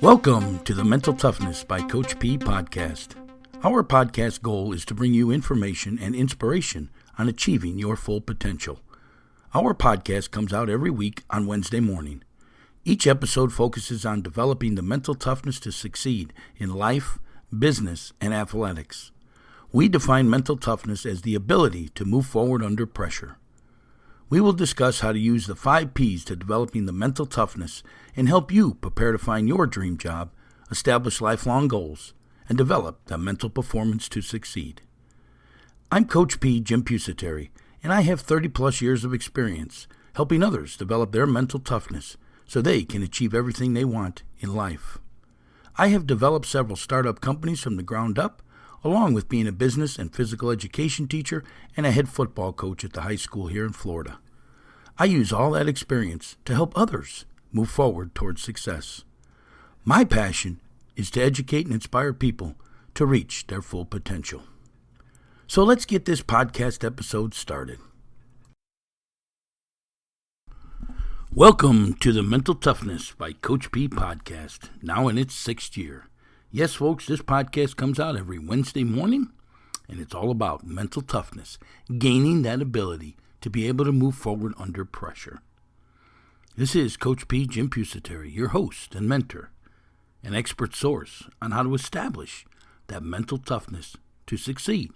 Welcome to the Mental Toughness by Coach P podcast. Our podcast goal is to bring you information and inspiration on achieving your full potential. Our podcast comes out every week on Wednesday morning. Each episode focuses on developing the mental toughness to succeed in life, business, and athletics. We define mental toughness as the ability to move forward under pressure. We will discuss how to use the 5 P's to developing the mental toughness and help you prepare to find your dream job, establish lifelong goals, and develop the mental performance to succeed. I'm Coach P, Jim Pusateri, and I have 30 plus years of experience helping others develop their mental toughness so they can achieve everything they want in life. I have developed several startup companies from the ground up, along with being a business and physical education teacher and a head football coach at the high school here in Florida. I use all that experience to help others move forward towards success. My passion is to educate and inspire people to reach their full potential. So let's get this podcast episode started. Welcome to the Mental Toughness by Coach P podcast, now in its 6th year. Yes, folks, this podcast comes out every Wednesday morning, and it's all about mental toughness, gaining that ability to be able to move forward under pressure. This is Coach P, Jim Pusateri, your host and mentor, an expert source on how to establish that mental toughness to succeed,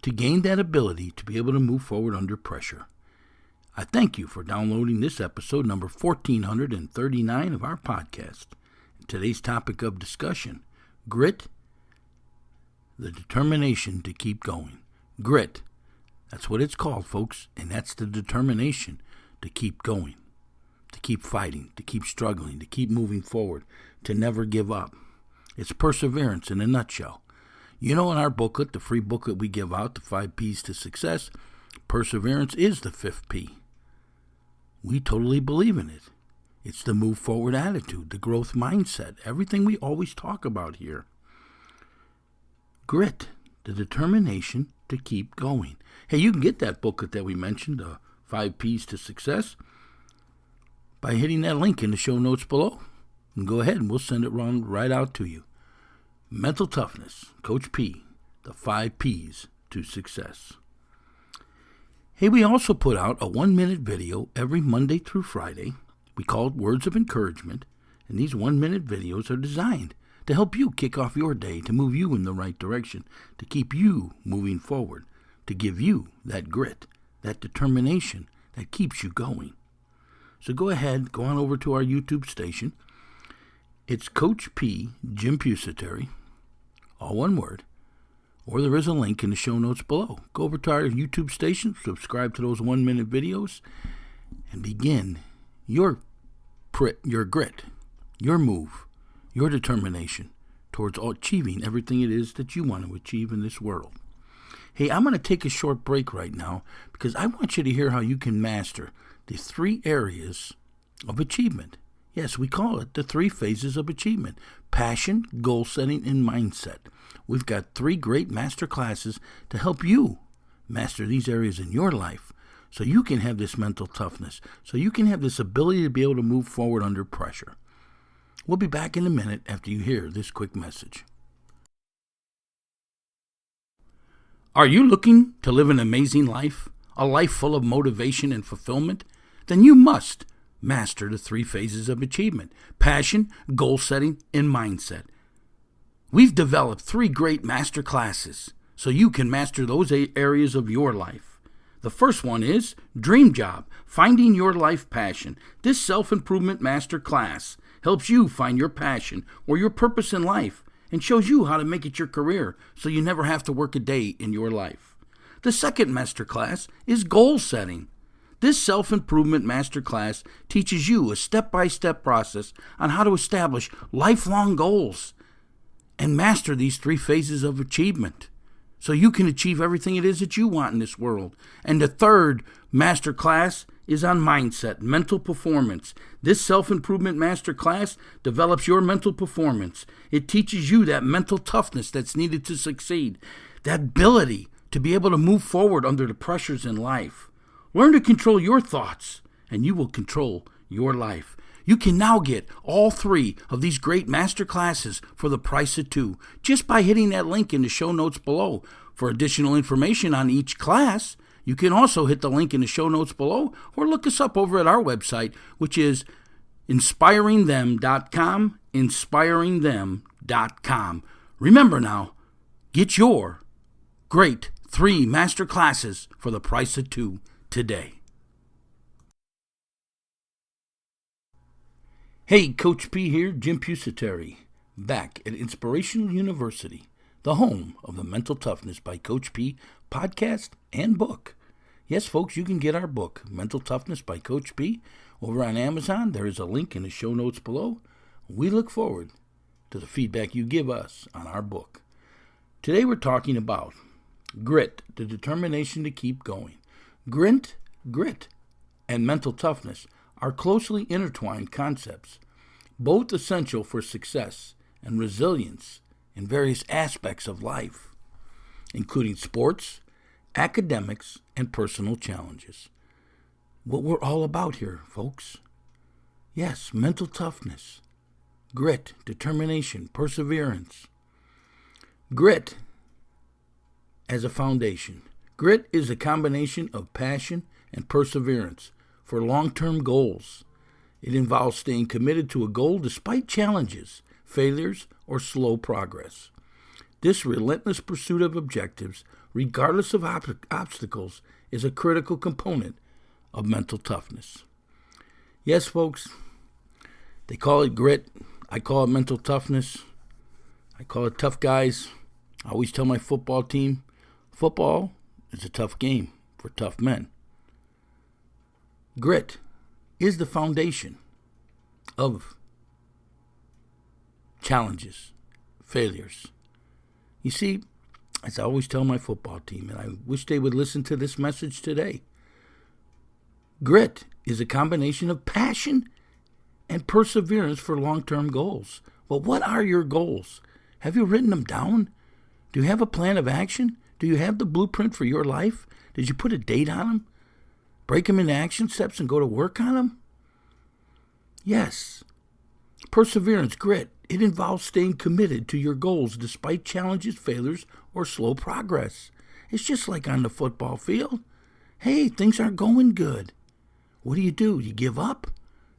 to gain that ability to be able to move forward under pressure. I thank you for downloading this episode number 1439 of our podcast. Today's topic of discussion, grit, the determination to keep going. Grit, that's what it's called, folks, and that's the determination to keep going, to keep fighting, to keep struggling, to keep moving forward, to never give up. It's perseverance in a nutshell. You know, in our booklet, the free booklet we give out, the 5 P's to success, perseverance is the 5th P. We totally believe in it. It's the move forward attitude, the growth mindset, everything we always talk about here. Grit, the determination to keep going. Hey, you can get that booklet that we mentioned, the 5 P's to success, by hitting that link in the show notes below. And go ahead and we'll send it right out to you. Mental Toughness, Coach P, the 5 P's to success. Hey, we also put out a 1-minute video every Monday through Friday. We call it Words of Encouragement, and these 1-minute videos are designed to help you kick off your day, to move you in the right direction, to keep you moving forward, to give you that grit, that determination that keeps you going. So go ahead, go on over to our YouTube station. It's Coach P, Jim Pusateri, all one word, or there is a link in the show notes below. Go over to our YouTube station, subscribe to those 1-minute videos, and begin your grit, your move, your determination towards achieving everything it is that you want to achieve in this world. Hey, I'm going to take a short break right now because I want you to hear how you can master the 3 areas of achievement. Yes, we call it the 3 phases of achievement: passion, goal setting, and mindset. We've got 3 great master classes to help you master these areas in your life, so you can have this mental toughness, so you can have this ability to be able to move forward under pressure. We'll be back in a minute after you hear this quick message. Are you looking to live an amazing life, a life full of motivation and fulfillment? Then you must master the 3 phases of achievement: passion, goal setting, and mindset. We've developed 3 great master classes so you can master those areas of your life. The first one is Dream Job, Finding Your Life Passion. This self-improvement master class helps you find your passion or your purpose in life and shows you how to make it your career so you never have to work a day in your life. The second master class is Goal Setting. This self-improvement master class teaches you a step-by-step process on how to establish lifelong goals and master these 3 phases of achievement, so you can achieve everything it is that you want in this world. And the third master class is on mindset, mental performance. This self-improvement master class develops your mental performance. It teaches you that mental toughness that's needed to succeed, that ability to be able to move forward under the pressures in life. Learn to control your thoughts, and you will control your life. You can now get all 3 of these great master classes for the price of 2 just by hitting that link in the show notes below. For additional information on each class, you can also hit the link in the show notes below or look us up over at our website, which is inspiringthem.com, inspiringthem.com. Remember now, get your great 3 master classes for the price of 2 today. Hey, Coach P here, Jim Pusateri, back at Inspirational University, the home of the Mental Toughness by Coach P podcast and book. Yes, folks, you can get our book, Mental Toughness by Coach P, over on Amazon. There is a link in the show notes below. We look forward to the feedback you give us on our book. Today we're talking about grit, the determination to keep going. Grit, and mental toughness are closely intertwined concepts, both essential for success and resilience in various aspects of life, including sports, academics, and personal challenges. What we're all about here, folks. Yes, mental toughness, grit, determination, perseverance. Grit as a foundation. Grit is a combination of passion and perseverance for long-term goals. It involves staying committed to a goal despite challenges, failures, or slow progress. This relentless pursuit of objectives, regardless of obstacles, is a critical component of mental toughness. Yes, folks, they call it grit. I call it mental toughness. I call it tough guys. I always tell my football team, football is a tough game for tough men. Grit is the foundation of challenges, failures. You see, as I always tell my football team, and I wish they would listen to this message today, grit is a combination of passion and perseverance for long-term goals. Well, what are your goals? Have you written them down? Do you have a plan of action? Do you have the blueprint for your life? Did you put a date on them? Break them into action steps and go to work on them? Yes. Perseverance, grit, it involves staying committed to your goals despite challenges, failures, or slow progress. It's just like on the football field. Hey, things aren't going good. What do? You give up?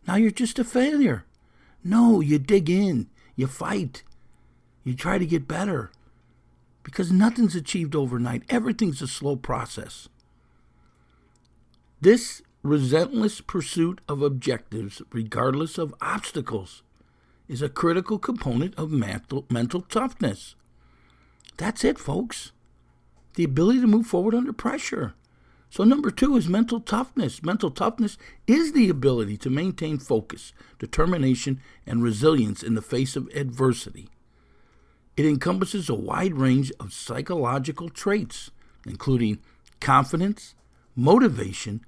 Now you're just a failure. No, you dig in. You fight. You try to get better. Because nothing's achieved overnight. Everything's a slow process. This relentless pursuit of objectives, regardless of obstacles, is a critical component of mental toughness. That's it, folks. The ability to move forward under pressure. So number 2 is mental toughness. Mental toughness is the ability to maintain focus, determination, and resilience in the face of adversity. It encompasses a wide range of psychological traits, including confidence, motivation,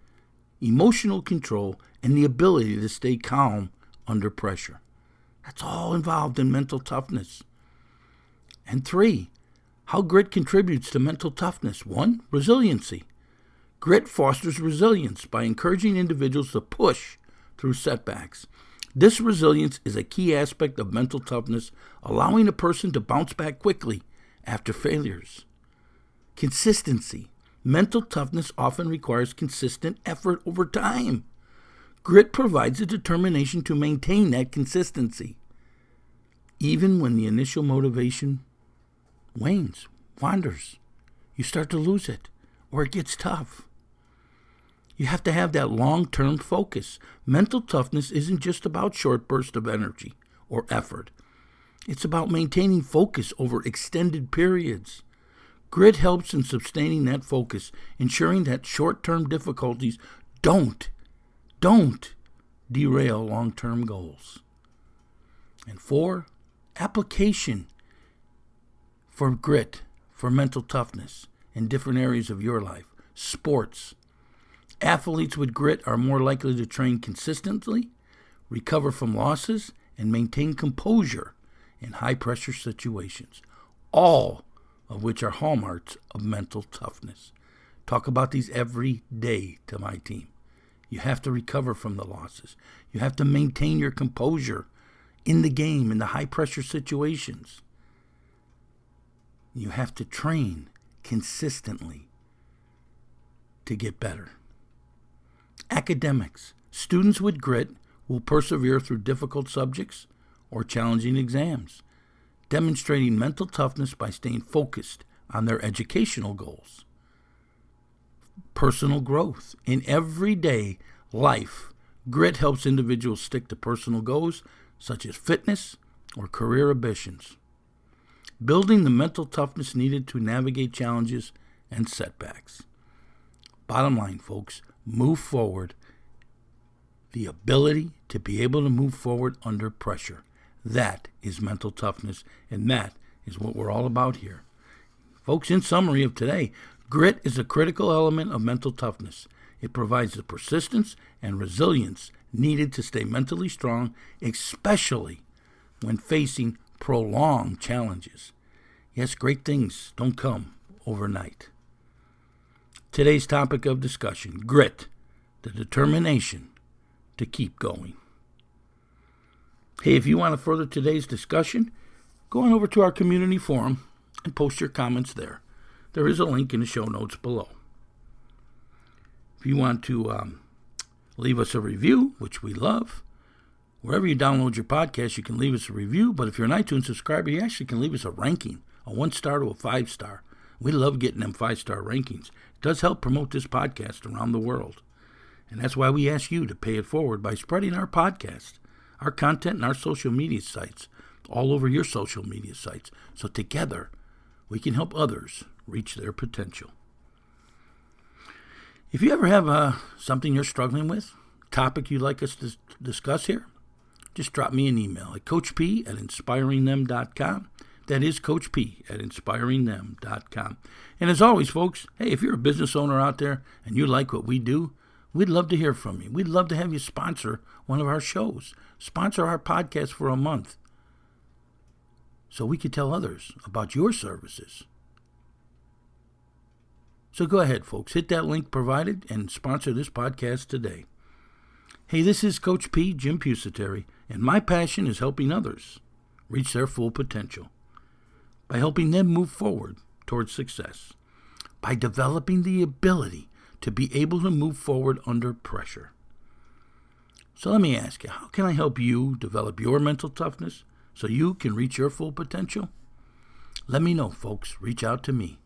emotional control, and the ability to stay calm under pressure. That's all involved in mental toughness. And 3, how grit contributes to mental toughness. 1, resiliency. Grit fosters resilience by encouraging individuals to push through setbacks. This resilience is a key aspect of mental toughness, allowing a person to bounce back quickly after failures. Consistency. Mental toughness often requires consistent effort over time. Grit provides a determination to maintain that consistency, even when the initial motivation wanes, wanders. You start to lose it, or it gets tough. You have to have that long-term focus. Mental toughness isn't just about short bursts of energy or effort. It's about maintaining focus over extended periods. Grit helps in sustaining that focus, ensuring that short-term difficulties don't derail long-term goals. And 4, application for grit, for mental toughness in different areas of your life. Sports. Athletes with grit are more likely to train consistently, recover from losses, and maintain composure in high-pressure situations, all of which are hallmarks of mental toughness. Talk about these every day to my team. You have to recover from the losses. You have to maintain your composure in the game, in the high-pressure situations. You have to train consistently to get better. Academics. Students with grit will persevere through difficult subjects or challenging exams, demonstrating mental toughness by staying focused on their educational goals. Personal growth. In everyday life, grit helps individuals stick to personal goals such as fitness or career ambitions, building the mental toughness needed to navigate challenges and setbacks. Bottom line, folks, move forward. The ability to be able to move forward under pressure. That is mental toughness, and that is what we're all about here. Folks, in summary of today, grit is a critical element of mental toughness. It provides the persistence and resilience needed to stay mentally strong, especially when facing prolonged challenges. Yes, great things don't come overnight. Today's topic of discussion, grit, the determination to keep going. Hey, if you want to further today's discussion, go on over to our community forum and post your comments there. There is a link in the show notes below. If you want to leave us a review, which we love, wherever you download your podcast, you can leave us a review. But if you're an iTunes subscriber, you actually can leave us a ranking, a 1-star to a 5-star. We love getting them 5-star rankings. It does help promote this podcast around the world. And that's why we ask you to pay it forward by spreading our podcast, our content, and our social media sites all over your social media sites. So together, we can help others reach their potential. If you ever have something you're struggling with, topic you'd like us to discuss here, just drop me an email at coachp@inspiringthem.com. That is Coach P at inspiringthem.com. And as always, folks, hey, if you're a business owner out there and you like what we do, we'd love to hear from you. We'd love to have you sponsor one of our shows. Sponsor our podcast for a month so we can tell others about your services. So go ahead, folks. Hit that link provided and sponsor this podcast today. Hey, this is Coach P, Jim Pusateri, and my passion is helping others reach their full potential by helping them move forward towards success, by developing the ability to be able to move forward under pressure. So let me ask you, how can I help you develop your mental toughness so you can reach your full potential? Let me know, folks. Reach out to me.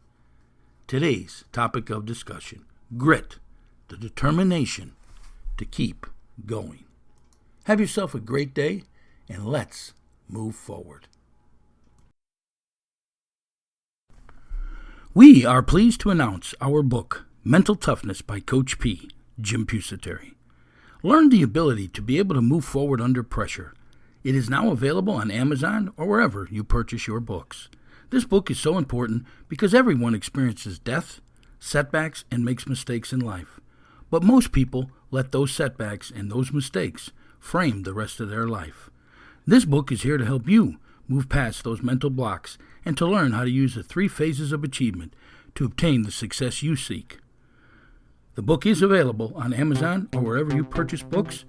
Today's topic of discussion, grit, the determination to keep going. Have yourself a great day, and let's move forward. We are pleased to announce our book, Mental Toughness by Coach P, Jim Pusateri. Learn the ability to be able to move forward under pressure. It is now available on Amazon or wherever you purchase your books. This book is so important because everyone experiences death, setbacks, and makes mistakes in life. But most people let those setbacks and those mistakes frame the rest of their life. This book is here to help you move past those mental blocks and to learn how to use the 3 phases of achievement to obtain the success you seek. The book is available on Amazon or wherever you purchase books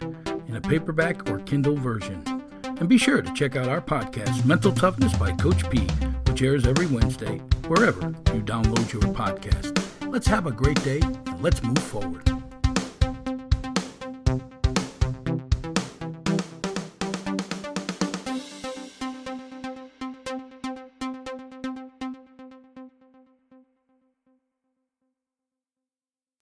in a paperback or Kindle version. And be sure to check out our podcast, Mental Toughness by Coach P, which airs every Wednesday wherever you download your podcast. Let's have a great day and let's move forward.